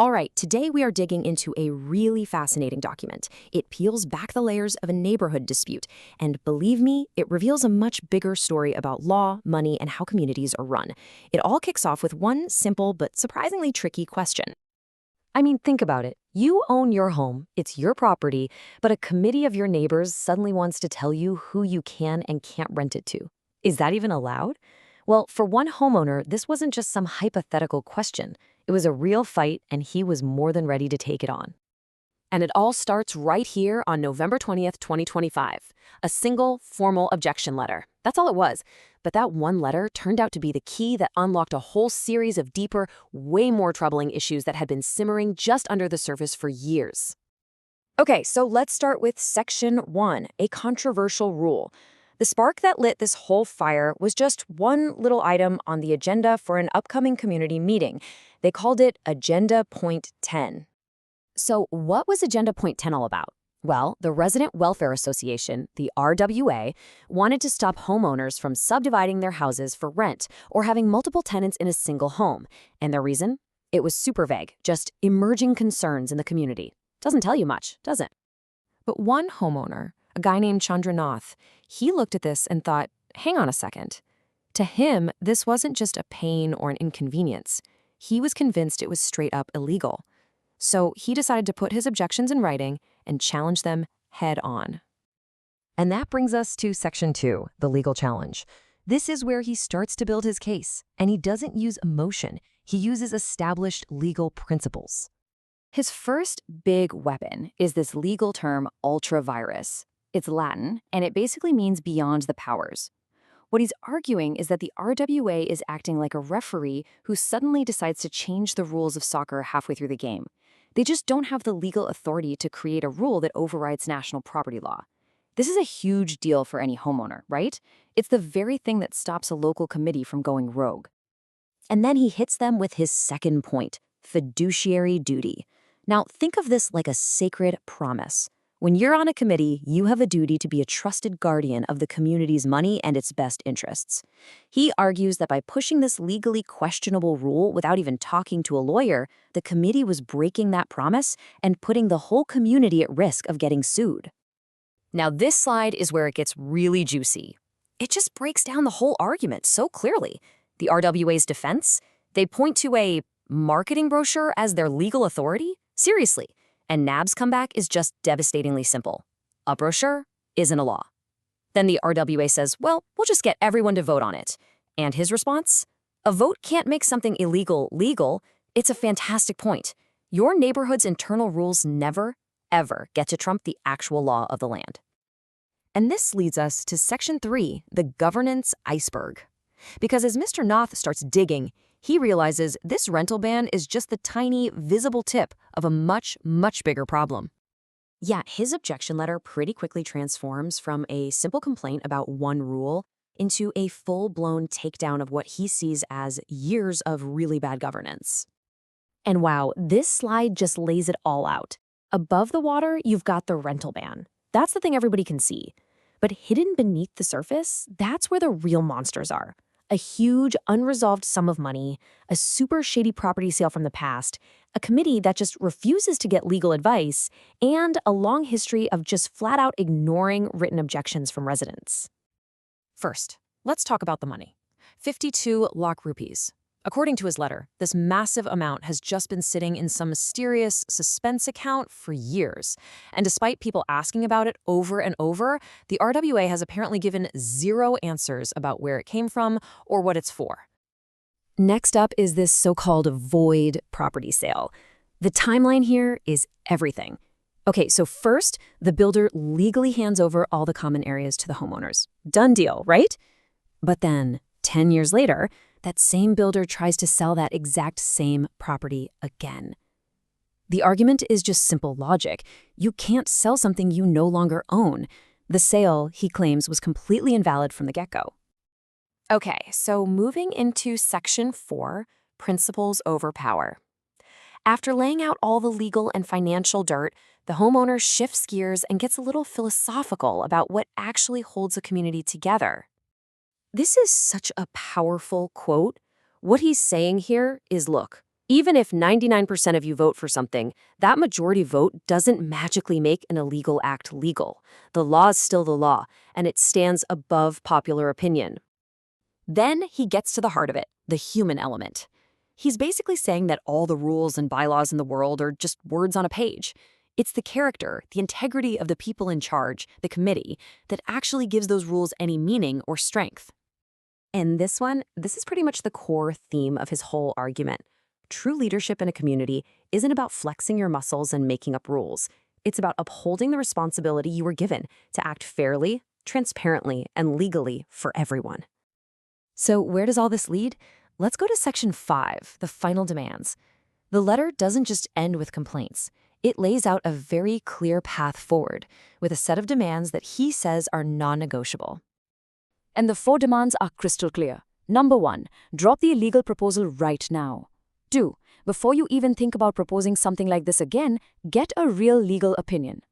All right, today we are digging into a really fascinating document. It peels back the layers of a neighborhood dispute, and believe me, it reveals a much bigger story about law, money, and how communities are run. It all kicks off with one simple but surprisingly tricky question. I mean, think about it. You own your home, it's your property, but a committee of your neighbors suddenly wants to tell you who you can and can't rent it to. Is that even allowed? Well, for one homeowner, this wasn't just some hypothetical question. It was a real fight, and he was more than ready to take it on. And it all starts right here on November 20th, 2025. A single, formal objection letter. That's all it was. But that one letter turned out to be the key that unlocked a whole series of deeper, way more troubling issues that had been simmering just under the surface for years. Okay, so let's start with Section 1, a controversial rule. The spark that lit this whole fire was just one little item on the agenda for an upcoming community meeting. They called it Agenda Point 10. So what was Agenda Point 10 all about? Well, the Resident Welfare Association, the RWA, wanted to stop homeowners from subdividing their houses for rent or having multiple tenants in a single home. And their reason? It was super vague, just emerging concerns in the community. Doesn't tell you much, does it? But one homeowner, a guy named Chandranath, he looked at this and thought, hang on a second. To him, this wasn't just a pain or an inconvenience. He was convinced it was straight up illegal. So he decided to put his objections in writing and challenge them head on. And that brings us to Section 2, the legal challenge. This is where he starts to build his case, and he doesn't use emotion. He uses established legal principles. His first big weapon is this legal term ultra vires. It's Latin, and it basically means beyond the powers. What he's arguing is that the RWA is acting like a referee who suddenly decides to change the rules of soccer halfway through the game. They just don't have the legal authority to create a rule that overrides national property law. This is a huge deal for any homeowner, right? It's the very thing that stops a local committee from going rogue. And then he hits them with his second point, fiduciary duty. Now, think of this like a sacred promise. When you're on a committee, you have a duty to be a trusted guardian of the community's money and its best interests. He argues that by pushing this legally questionable rule without even talking to a lawyer, the committee was breaking that promise and putting the whole community at risk of getting sued. Now, this slide is where it gets really juicy. It just breaks down the whole argument so clearly. The RWA's defense? They point to a marketing brochure as their legal authority? Seriously. And NAB's comeback is just devastatingly simple. A brochure isn't a law. Then the RWA says, well, we'll just get everyone to vote on it. And his response? A vote can't make something illegal legal. It's a fantastic point. Your neighborhood's internal rules never, ever get to trump the actual law of the land. And this leads us to Section 3, the governance iceberg. Because as Mr. Nath starts digging, he realizes this rental ban is just the tiny, visible tip of a much, much bigger problem. Yeah, his objection letter pretty quickly transforms from a simple complaint about one rule into a full-blown takedown of what he sees as years of really bad governance. And wow, this slide just lays it all out. Above the water, you've got the rental ban. That's the thing everybody can see. But hidden beneath the surface, that's where the real monsters are. A huge, unresolved sum of money, a super shady property sale from the past, a committee that just refuses to get legal advice, and a long history of just flat-out ignoring written objections from residents. First, let's talk about the money. 52 lakh rupees. According to his letter, this massive amount has just been sitting in some mysterious suspense account for years. And despite people asking about it over and over, the RWA has apparently given zero answers about where it came from or what it's for. Next up is this so-called void property sale. The timeline here is everything. Okay, so first, the builder legally hands over all the common areas to the homeowners. Done deal, right? But then, 10 years later, that same builder tries to sell that exact same property again. The argument is just simple logic. You can't sell something you no longer own. The sale, he claims, was completely invalid from the get-go. Okay, so moving into Section 4, Principles over Power. After laying out all the legal and financial dirt, the homeowner shifts gears and gets a little philosophical about what actually holds a community together. This is such a powerful quote. What he's saying here is, look, Even if 99% of you vote for something, that majority vote doesn't magically make an illegal act legal. The law is still the law, and it stands above popular opinion. Then he gets to the heart of it, the human element. He's basically saying that all the rules and bylaws in the world are just words on a page. It's the character, the integrity of the people in charge, the committee, that actually gives those rules any meaning or strength. And this is pretty much the core theme of his whole argument. True leadership in a community isn't about flexing your muscles and making up rules. It's about upholding the responsibility you were given to act fairly, transparently, and legally for everyone. So where does all this lead? Let's go to Section 5, the final demands. The letter doesn't just end with complaints. It lays out a very clear path forward with a set of demands that he says are non-negotiable. And the 4 demands are crystal clear. Number 1, drop the illegal proposal right now. 2, before you even think about proposing something like this again, get a real legal opinion.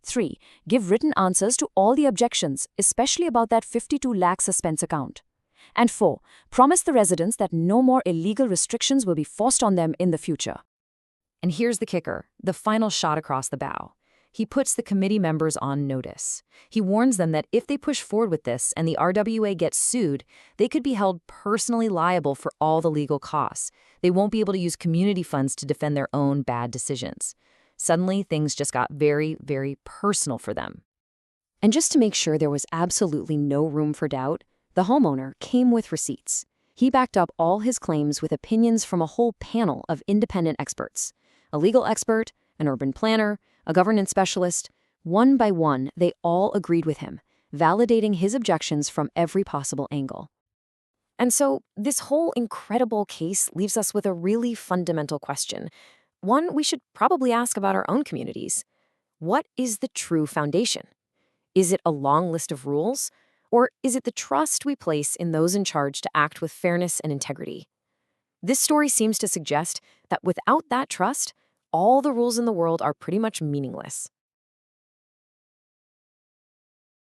3, give written answers to all the objections, especially about that 52 lakh suspense account. And 4, promise the residents that no more illegal restrictions will be forced on them in the future. And here's the kicker, the final shot across the bow. He puts the committee members on notice. He warns them that if they push forward with this and the RWA gets sued, they could be held personally liable for all the legal costs. They won't be able to use community funds to defend their own bad decisions. Suddenly, things just got very, very personal for them. And just to make sure there was absolutely no room for doubt, the homeowner came with receipts. He backed up all his claims with opinions from a whole panel of independent experts. A legal expert, an urban planner, a governance specialist. One by one, they all agreed with him, validating his objections from every possible angle. And so, this whole incredible case leaves us with a really fundamental question, one we should probably ask about our own communities. What is the true foundation? Is it a long list of rules? Or is it the trust we place in those in charge to act with fairness and integrity? This story seems to suggest that without that trust, all the rules in the world are pretty much meaningless.